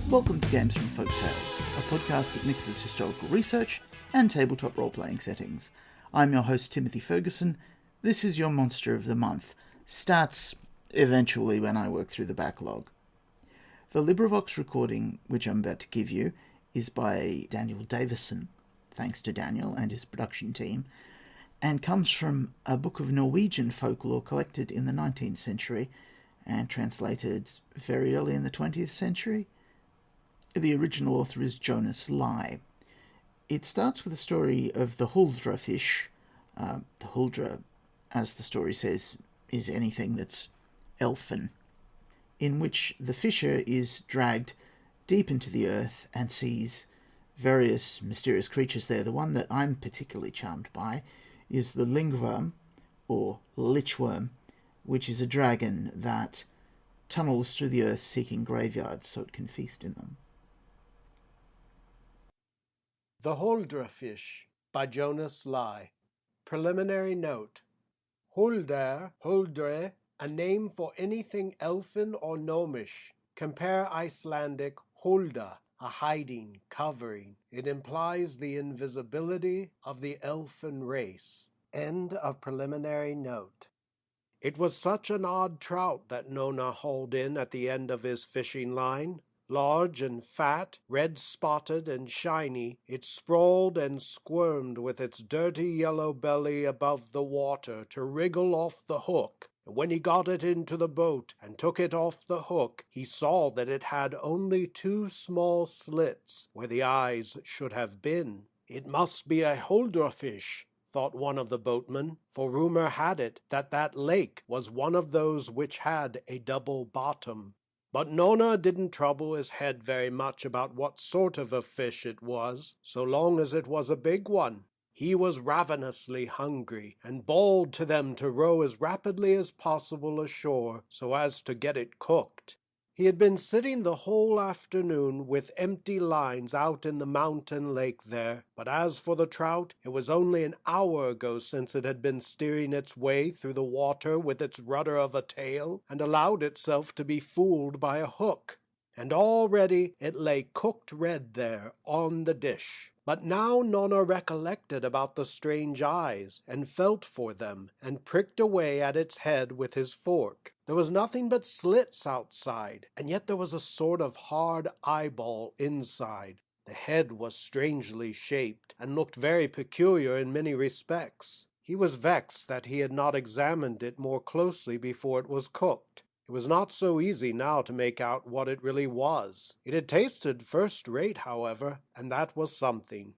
Welcome to Games from Folk Tales, a podcast that mixes historical research and tabletop role-playing settings. I'm your host, Timothy Ferguson. This is your Monster of the Month. Stats eventually when I work through the backlog. The LibriVox recording, which I'm about to give you, is by Daniel Davison, thanks to Daniel and his production team, and comes from a book of Norwegian folklore collected in the 19th century and translated very early in the 20th century. The original author is Jonas Lie. It starts with a story of the Huldrefish. The Huldra, as the story says, is anything that's elfin, in which the fisher is dragged deep into the earth and sees various mysterious creatures there. The one that I'm particularly charmed by is the lingworm, or lichworm, which is a dragon that tunnels through the earth seeking graveyards so it can feast in them. The Huldrefish by Jonas Lie. Preliminary note. Huldre, a name for anything elfin or gnomish. Compare Icelandic hulda, a hiding, covering. It implies the invisibility of the elfin race. End of preliminary note. It was such an odd trout that Nona hauled in at the end of his fishing line. Large and fat, red-spotted and shiny, it sprawled and squirmed with its dirty yellow belly above the water to wriggle off the hook. And when he got it into the boat and took it off the hook, he saw that it had only two small slits where the eyes should have been. "It must be a Huldrefish," thought one of the boatmen, for rumor had it that that lake was one of those which had a double bottom. But Nona didn't trouble his head very much about what sort of a fish it was, so long as it was a big one. He was ravenously hungry, and bawled to them to row as rapidly as possible ashore, so as to get it cooked. He had been sitting the whole afternoon with empty lines out in the mountain lake there, but as for the trout, it was only an hour ago since it had been steering its way through the water with its rudder of a tail, and allowed itself to be fooled by a hook. And already it lay cooked red there on the dish. But now Nona recollected about the strange eyes, and felt for them, and pricked away at its head with his fork. There was nothing but slits outside, and yet there was a sort of hard eyeball inside. The head was strangely shaped, and looked very peculiar in many respects. He was vexed that he had not examined it more closely before it was cooked. It was not so easy now to make out what it really was. It had tasted first-rate, however, and that was something.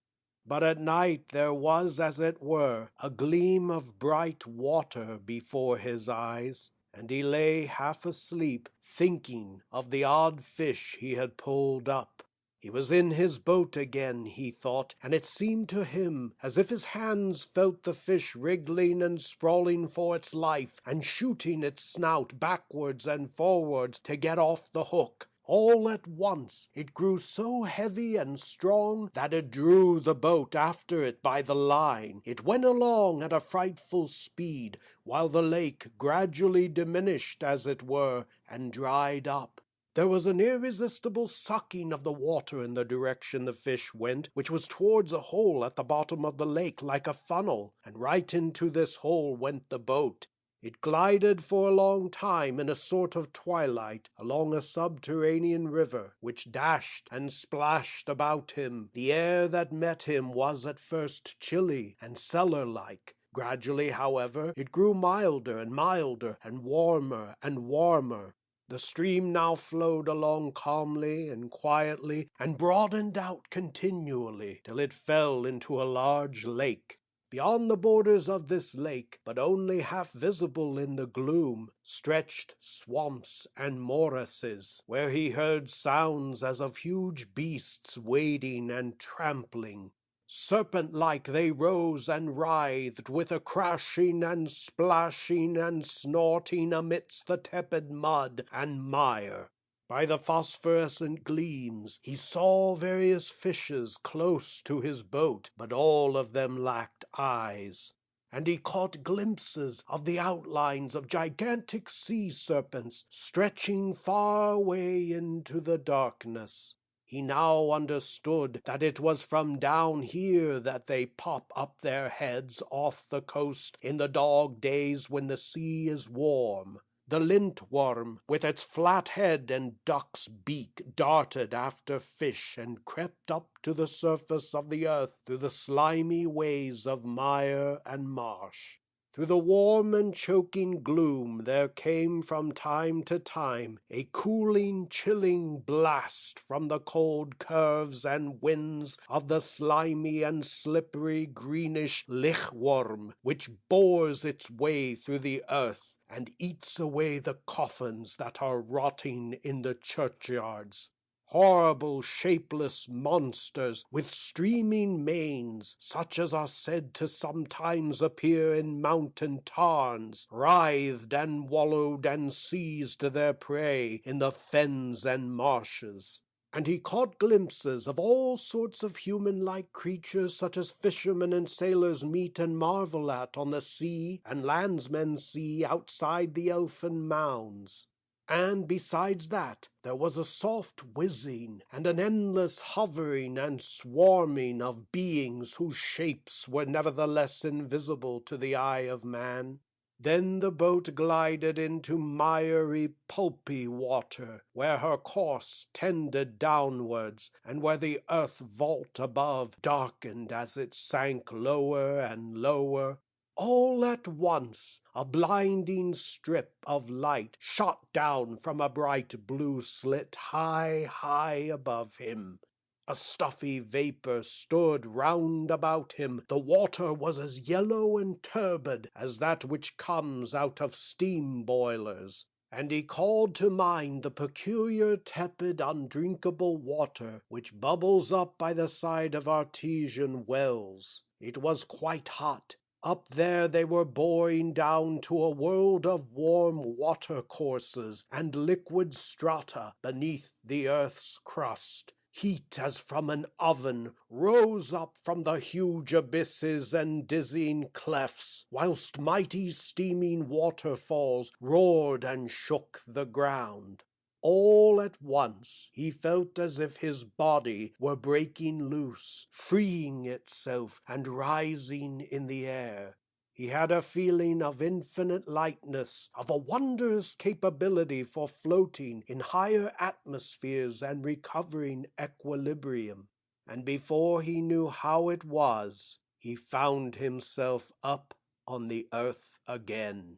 But at night there was, as it were, a gleam of bright water before his eyes, and he lay half asleep, thinking of the odd fish he had pulled up. He was in his boat again, he thought, and it seemed to him as if his hands felt the fish wriggling and sprawling for its life, and shooting its snout backwards and forwards to get off the hook. All at once it grew so heavy and strong that it drew the boat after it by the line. It went along at a frightful speed, while the lake gradually diminished, as it were, and dried up. There was an irresistible sucking of the water in the direction the fish went, which was towards a hole at the bottom of the lake like a funnel, and right into this hole went the boat. It glided for a long time in a sort of twilight along a subterranean river, which dashed and splashed about him. The air that met him was at first chilly and cellar-like. Gradually, however, it grew milder and milder, and warmer and warmer. The stream now flowed along calmly and quietly, and broadened out continually, till it fell into a large lake. Beyond the borders of this lake, but only half visible in the gloom, stretched swamps and morasses, where he heard sounds as of huge beasts wading and trampling. Serpent-like they rose and writhed, with a crashing and splashing and snorting amidst the tepid mud and mire. By the phosphorescent gleams he saw various fishes close to his boat, but all of them lacked eyes. And he caught glimpses of the outlines of gigantic sea serpents stretching far away into the darkness. He now understood that it was from down here that they pop up their heads off the coast in the dog days when the sea is warm. The lintworm, with its flat head and duck's beak, darted after fish and crept up to the surface of the earth through the slimy ways of mire and marsh. Through the warm and choking gloom there came from time to time a cooling, chilling blast from the cold curves and winds of the slimy and slippery greenish lichworm, which bores its way through the earth and eats away the coffins that are rotting in the churchyards. Horrible, shapeless monsters with streaming manes, such as are said to sometimes appear in mountain tarns, writhed and wallowed and seized their prey in the fens and marshes. And he caught glimpses of all sorts of human-like creatures such as fishermen and sailors meet and marvel at on the sea and landsmen see outside the elfin mounds. And besides that, there was a soft whizzing and an endless hovering and swarming of beings whose shapes were nevertheless invisible to the eye of man. Then the boat glided into miry, pulpy water, where her course tended downwards, and where the earth vault above darkened as it sank lower and lower. All at once a blinding strip of light shot down from a bright blue slit high above him. A stuffy vapor stood round about him. The water was as yellow and turbid as that which comes out of steam boilers, and he called to mind the peculiar tepid undrinkable water which bubbles up by the side of artesian wells. It was quite hot. Up there they were boring down to a world of warm watercourses and liquid strata beneath the earth's crust. Heat as from an oven rose up from the huge abysses and dizzying clefts, whilst mighty steaming waterfalls roared and shook the ground. All at once he felt as if his body were breaking loose, freeing itself and rising in the air. He had a feeling of infinite lightness, of a wondrous capability for floating in higher atmospheres and recovering equilibrium. And before he knew how it was, he found himself up on the earth again.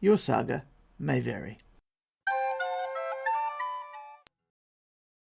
Your saga may vary.